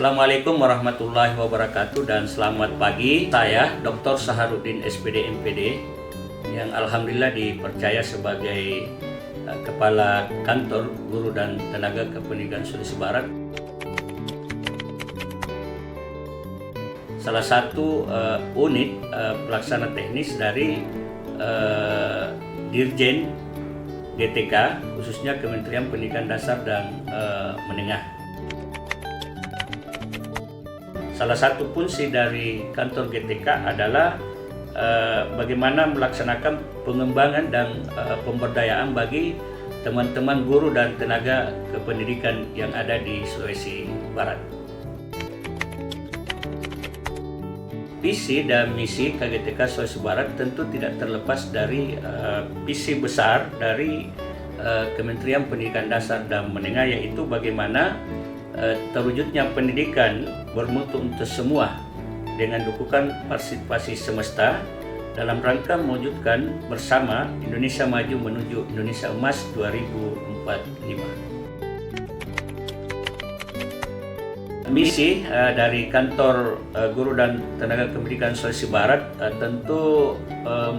Assalamualaikum warahmatullahi wabarakatuh dan selamat pagi. Saya Dr. Saharuddin SPD MPD yang alhamdulillah dipercaya sebagai Kepala Kantor Guru dan Tenaga Kependidikan Sulawesi Barat. Salah satu unit pelaksana teknis dari Dirjen GTK, khususnya Kementerian Pendidikan Dasar dan Menengah. Salah satu fungsi dari kantor GTK adalah bagaimana melaksanakan pengembangan dan pemberdayaan bagi teman-teman guru dan tenaga kependidikan yang ada di Sulawesi Barat. Visi dan misi KGTK Sulawesi Barat tentu tidak terlepas dari visi besar dari Kementerian Pendidikan Dasar dan Menengah, yaitu bagaimana terwujudnya pendidikan bermutu untuk semua dengan dukungan partisipasi semesta dalam rangka mewujudkan bersama Indonesia Maju menuju Indonesia Emas 2045. Misi dari Kantor Guru dan Tenaga Kependidikan Sulawesi Barat tentu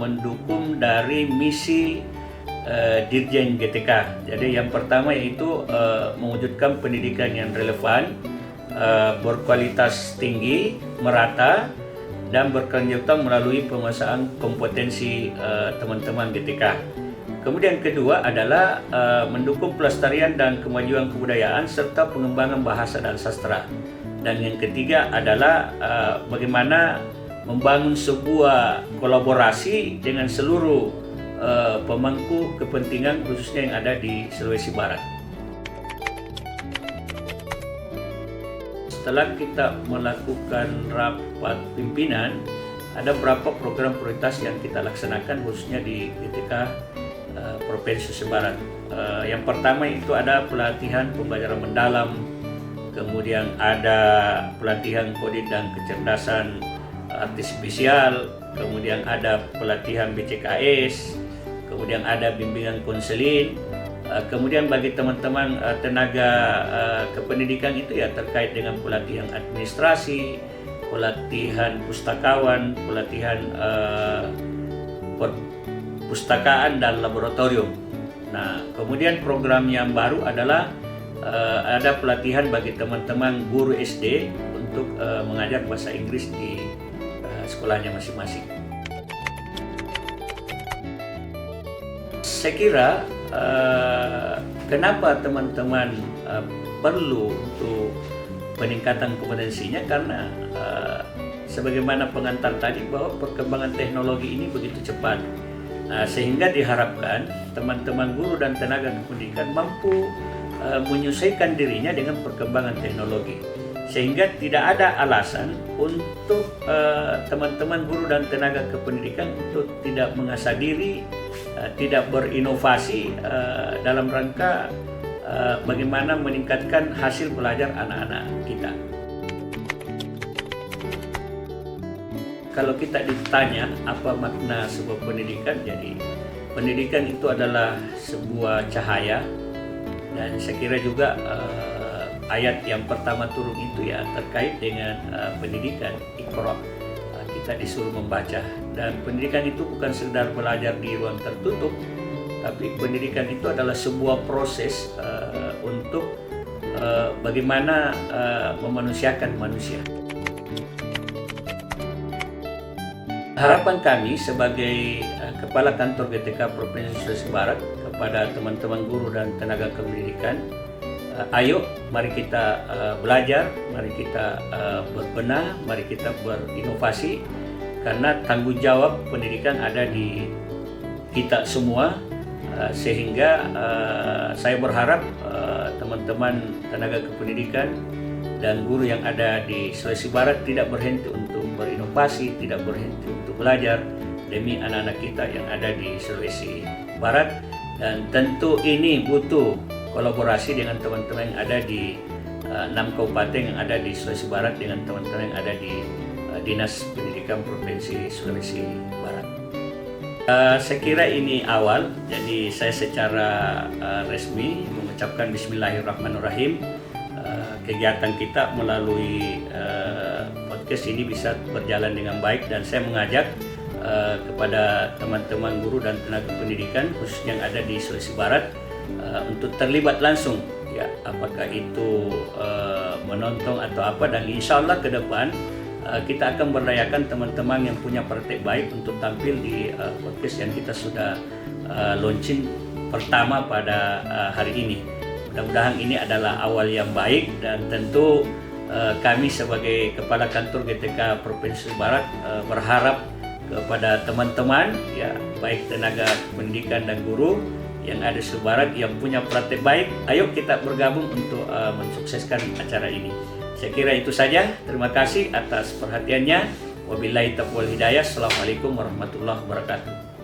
mendukung dari misi Dirjen GTK. Jadi yang pertama yaitu mewujudkan pendidikan yang relevan, berkualitas tinggi, merata, dan berkelanjutan melalui penguasaan kompetensi teman-teman GTK. Kemudian kedua adalah mendukung pelestarian dan kemajuan kebudayaan serta pengembangan bahasa dan sastra. Dan yang ketiga adalah bagaimana membangun sebuah kolaborasi dengan seluruh pemangku kepentingan khususnya yang ada di Sulawesi Barat. Setelah kita melakukan rapat pimpinan, ada beberapa program prioritas yang kita laksanakan khususnya di GTK Provinsi Sulawesi Barat. Yang pertama itu ada pelatihan pembelajaran mendalam, kemudian ada pelatihan kode dan kecerdasan artifisial, kemudian ada pelatihan BCKS, kemudian ada bimbingan konseling, kemudian bagi teman-teman tenaga kependidikan itu ya terkait dengan pelatihan administrasi, pelatihan pustakawan, pelatihan perpustakaan dan laboratorium. Nah, kemudian program yang baru adalah ada pelatihan bagi teman-teman guru SD untuk mengajar bahasa Inggris di sekolahnya masing-masing. Saya kira kenapa teman-teman perlu untuk peningkatan kompetensinya, karena sebagaimana pengantar tadi bahwa perkembangan teknologi ini begitu cepat, sehingga diharapkan teman-teman guru dan tenaga kependidikan mampu menyesuaikan dirinya dengan perkembangan teknologi, sehingga tidak ada alasan untuk teman-teman guru dan tenaga kependidikan untuk tidak mengasah diri, tidak berinovasi dalam rangka bagaimana meningkatkan hasil belajar anak-anak kita. Kalau kita ditanya apa makna sebuah pendidikan, jadi pendidikan itu adalah sebuah cahaya, dan saya kira juga ayat yang pertama turun itu ya terkait dengan pendidikan, Iqra. Kita disuruh membaca, dan pendidikan itu bukan sekedar belajar di ruang tertutup, tapi pendidikan itu adalah sebuah proses untuk bagaimana memanusiakan manusia. Harapan kami sebagai Kepala Kantor GTK Provinsi Sulawesi Barat kepada teman-teman guru dan tenaga kependidikan, ayo mari kita belajar, mari kita berbenah, mari kita berinovasi, karena tanggung jawab pendidikan ada di kita semua, sehingga saya berharap teman-teman tenaga kependidikan dan guru yang ada di Sulawesi Barat tidak berhenti untuk berinovasi, tidak berhenti untuk belajar demi anak-anak kita yang ada di Sulawesi Barat. Dan tentu ini butuh kolaborasi dengan teman-teman yang ada di 6 kabupaten yang ada di Sulawesi Barat dengan teman-teman yang ada di Dinas Pendidikan Provinsi Sulawesi Barat. Saya kira ini awal, jadi saya secara resmi mengucapkan Bismillahirrahmanirrahim kegiatan kita melalui podcast ini bisa berjalan dengan baik, dan saya mengajak kepada teman-teman guru dan tenaga pendidikan khususnya yang ada di Sulawesi Barat untuk terlibat langsung, ya, apakah itu menonton atau apa, dan insya Allah ke depan kita akan berdayakan teman-teman yang punya praktek baik untuk tampil di podcast yang kita sudah launching pertama pada hari ini. Mudah-mudahan ini adalah awal yang baik, dan tentu kami sebagai Kepala Kantor GTK Provinsi Barat berharap kepada teman-teman, ya, baik tenaga pendidikan dan guru yang ada di Barat yang punya praktek baik, ayo kita bergabung untuk mensukseskan acara ini. Saya kira itu saja. Terima kasih atas perhatiannya. Wabillahi taufiq wal hidayah. Assalamualaikum warahmatullahi wabarakatuh.